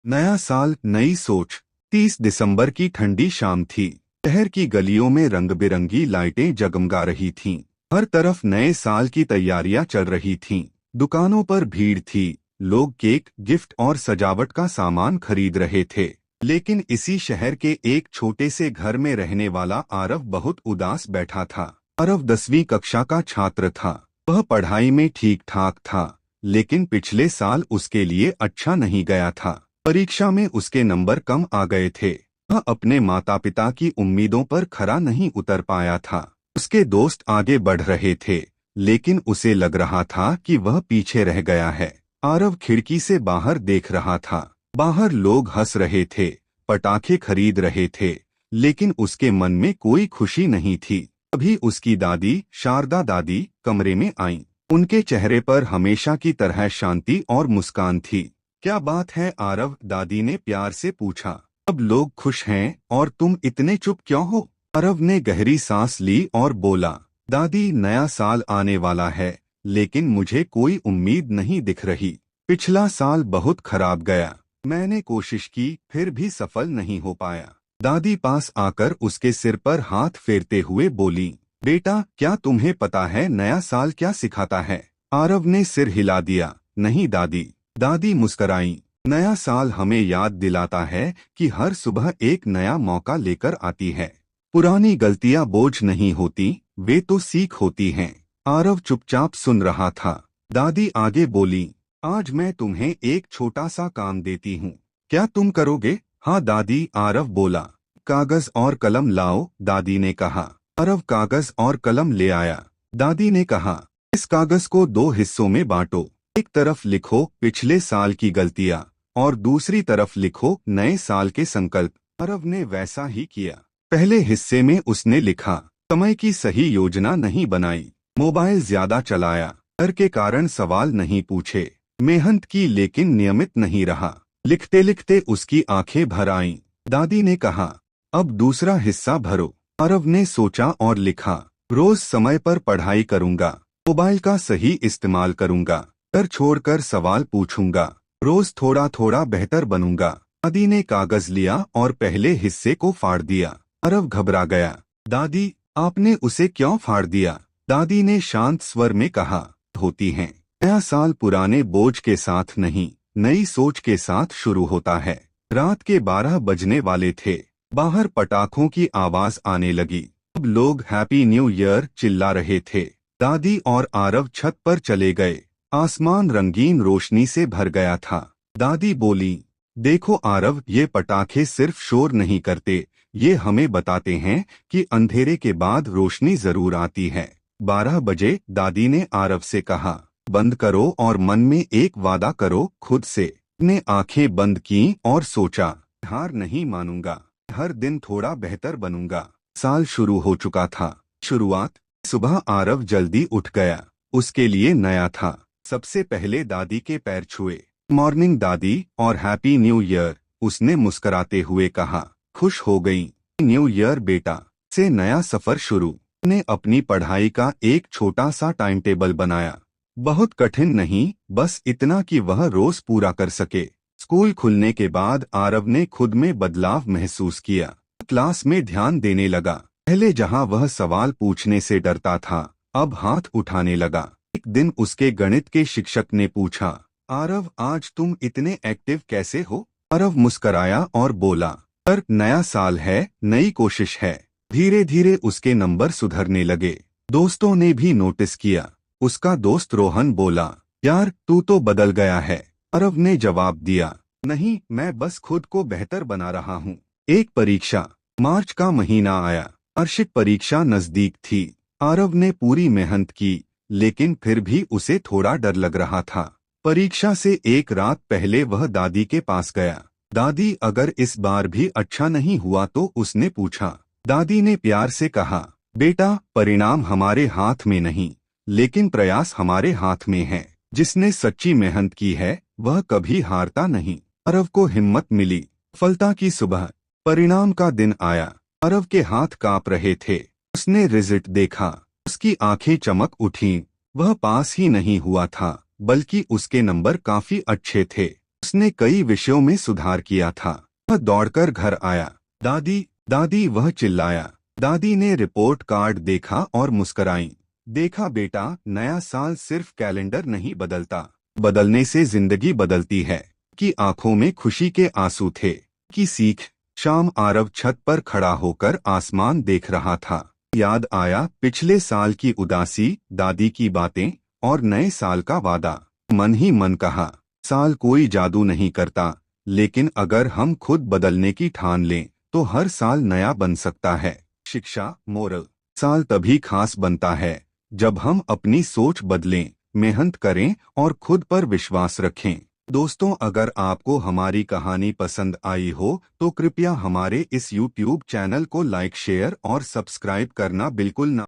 नया साल, नई सोच। 30 दिसंबर की ठंडी शाम थी। शहर की गलियों में रंग बिरंगी लाइटें जगमगा रही थीं। हर तरफ नए साल की तैयारियां चल रही थीं। दुकानों पर भीड़ थी। लोग केक, गिफ्ट और सजावट का सामान खरीद रहे थे। लेकिन इसी शहर के एक छोटे से घर में रहने वाला आरव बहुत उदास बैठा था। आरव 10वीं कक्षा का छात्र था। वह पढ़ाई में ठीक ठाक था, लेकिन पिछले साल उसके लिए अच्छा नहीं गया था। परीक्षा में उसके नंबर कम आ गए थे। वह अपने माता पिता की उम्मीदों पर खरा नहीं उतर पाया था। उसके दोस्त आगे बढ़ रहे थे, लेकिन उसे लग रहा था कि वह पीछे रह गया है। आरव खिड़की से बाहर देख रहा था। बाहर लोग हंस रहे थे, पटाखे खरीद रहे थे, लेकिन उसके मन में कोई खुशी नहीं थी। अभी उसकी दादी, शारदा दादी, कमरे में आईं। उनके चेहरे पर हमेशा की तरह शांति और मुस्कान थी। क्या बात है आरव? दादी ने प्यार से पूछा। अब लोग खुश हैं और तुम इतने चुप क्यों हो? आरव ने गहरी सांस ली और बोला, दादी, नया साल आने वाला है, लेकिन मुझे कोई उम्मीद नहीं दिख रही। पिछला साल बहुत खराब गया। मैंने कोशिश की, फिर भी सफल नहीं हो पाया। दादी पास आकर उसके सिर पर हाथ फेरते हुए बोली, बेटा, क्या तुम्हें पता है नया साल क्या सिखाता है? आरव ने सिर हिला दिया। नहीं दादी। दादी मुस्कराईं। नया साल हमें याद दिलाता है कि हर सुबह एक नया मौका लेकर आती है। पुरानी गलतियां बोझ नहीं होती, वे तो सीख होती हैं। आरव चुपचाप सुन रहा था। दादी आगे बोली, आज मैं तुम्हें एक छोटा सा काम देती हूँ। क्या तुम करोगे? हाँ दादी, आरव बोला। कागज और कलम लाओ, दादी ने कहा। आरव कागज और कलम ले आया। दादी ने कहा, इस कागज को 2 हिस्सों में बांटो। एक तरफ लिखो पिछले साल की गलतियां और दूसरी तरफ लिखो नए साल के संकल्प। आरव ने वैसा ही किया। पहले हिस्से में उसने लिखा, समय की सही योजना नहीं बनाई, मोबाइल ज्यादा चलाया, डर के कारण सवाल नहीं पूछे, मेहनत की लेकिन नियमित नहीं रहा। लिखते लिखते उसकी आंखें भर आईं। दादी ने कहा, अब दूसरा हिस्सा भरो। आरव ने सोचा और लिखा, रोज समय पर पढ़ाई करूंगा, मोबाइल का सही इस्तेमाल करूंगा, डर छोड़कर सवाल पूछूंगा, रोज थोड़ा थोड़ा बेहतर बनूंगा। दादी ने कागज लिया और पहले हिस्से को फाड़ दिया। आरव घबरा गया। दादी, आपने उसे क्यों फाड़ दिया? दादी ने शांत स्वर में कहा, होती हैं। नया साल पुराने बोझ के साथ नहीं, नई सोच के साथ शुरू होता है। रात के 12 बजने वाले थे। बाहर पटाखों की आवाज आने लगी। अब लोग हैप्पी न्यू ईयर चिल्ला रहे थे। दादी और आरव छत पर चले गए। आसमान रंगीन रोशनी से भर गया था। दादी बोली, देखो आरव, ये पटाखे सिर्फ शोर नहीं करते, ये हमें बताते हैं कि अंधेरे के बाद रोशनी जरूर आती है। 12 बजे दादी ने आरव से कहा, बंद करो और मन में एक वादा करो खुद से। ने आंखें बंद की और सोचा, हार नहीं मानूंगा, हर दिन थोड़ा बेहतर बनूंगा। साल शुरू हो चुका था। शुरुआत। सुबह आरव जल्दी उठ गया। उसके लिए नया था। सबसे पहले दादी के पैर छुए। मॉर्निंग दादी और हैप्पी न्यू ईयर, उसने मुस्कुराते हुए कहा। खुश हो गई। न्यू ईयर बेटा। से नया सफर शुरू। ने अपनी पढ़ाई का एक छोटा सा टाइम टेबल बनाया। बहुत कठिन नहीं, बस इतना कि वह रोज पूरा कर सके। स्कूल खुलने के बाद आरव ने खुद में बदलाव महसूस किया। क्लास में ध्यान देने लगा। पहले जहां वह सवाल पूछने से डरता था, अब हाथ उठाने लगा। एक दिन उसके गणित के शिक्षक ने पूछा, आरव, आज तुम इतने एक्टिव कैसे हो? आरव मुस्कराया और बोला, पर नया साल है, नई कोशिश है। धीरे धीरे उसके नंबर सुधरने लगे। दोस्तों ने भी नोटिस किया। उसका दोस्त रोहन बोला, यार, तू तो बदल गया है। आरव ने जवाब दिया, नहीं, मैं बस खुद को बेहतर बना रहा हूँ। एक परीक्षा। मार्च का महीना आया। वार्षिक परीक्षा नजदीक थी। आरव ने पूरी मेहनत की, लेकिन फिर भी उसे थोड़ा डर लग रहा था। परीक्षा से एक रात पहले वह दादी के पास गया। दादी, अगर इस बार भी अच्छा नहीं हुआ तो? उसने पूछा। दादी ने प्यार से कहा, बेटा, परिणाम हमारे हाथ में नहीं, लेकिन प्रयास हमारे हाथ में है। जिसने सच्ची मेहनत की है, वह कभी हारता नहीं। आरव को हिम्मत मिली। सफलता की सुबह। परिणाम का दिन आया। आरव के हाथ कांप रहे थे। उसने रिजल्ट देखा। उसकी आंखें चमक उठीं। वह पास ही नहीं हुआ था, बल्कि उसके नंबर काफी अच्छे थे। उसने कई विषयों में सुधार किया था। वह दौड़कर घर आया। दादी, दादी, वह चिल्लाया। दादी ने रिपोर्ट कार्ड देखा और मुस्कराई। देखा बेटा, नया साल सिर्फ कैलेंडर नहीं बदलता, बदलने से जिंदगी बदलती है। की आंखों में खुशी के आंसू थे। की सीख। शाम आरव छत पर खड़ा होकर आसमान देख रहा था। याद आया पिछले साल की उदासी, दादी की बातें और नए साल का वादा। मन ही मन कहा, साल कोई जादू नहीं करता, लेकिन अगर हम खुद बदलने की ठान लें तो हर साल नया बन सकता है। शिक्षा, मोरल। साल तभी खास बनता है जब हम अपनी सोच बदलें, मेहनत करें और खुद पर विश्वास रखें। दोस्तों, अगर आपको हमारी कहानी पसंद आई हो तो कृपया हमारे इस YouTube चैनल को लाइक, शेयर और सब्सक्राइब करना बिल्कुल ना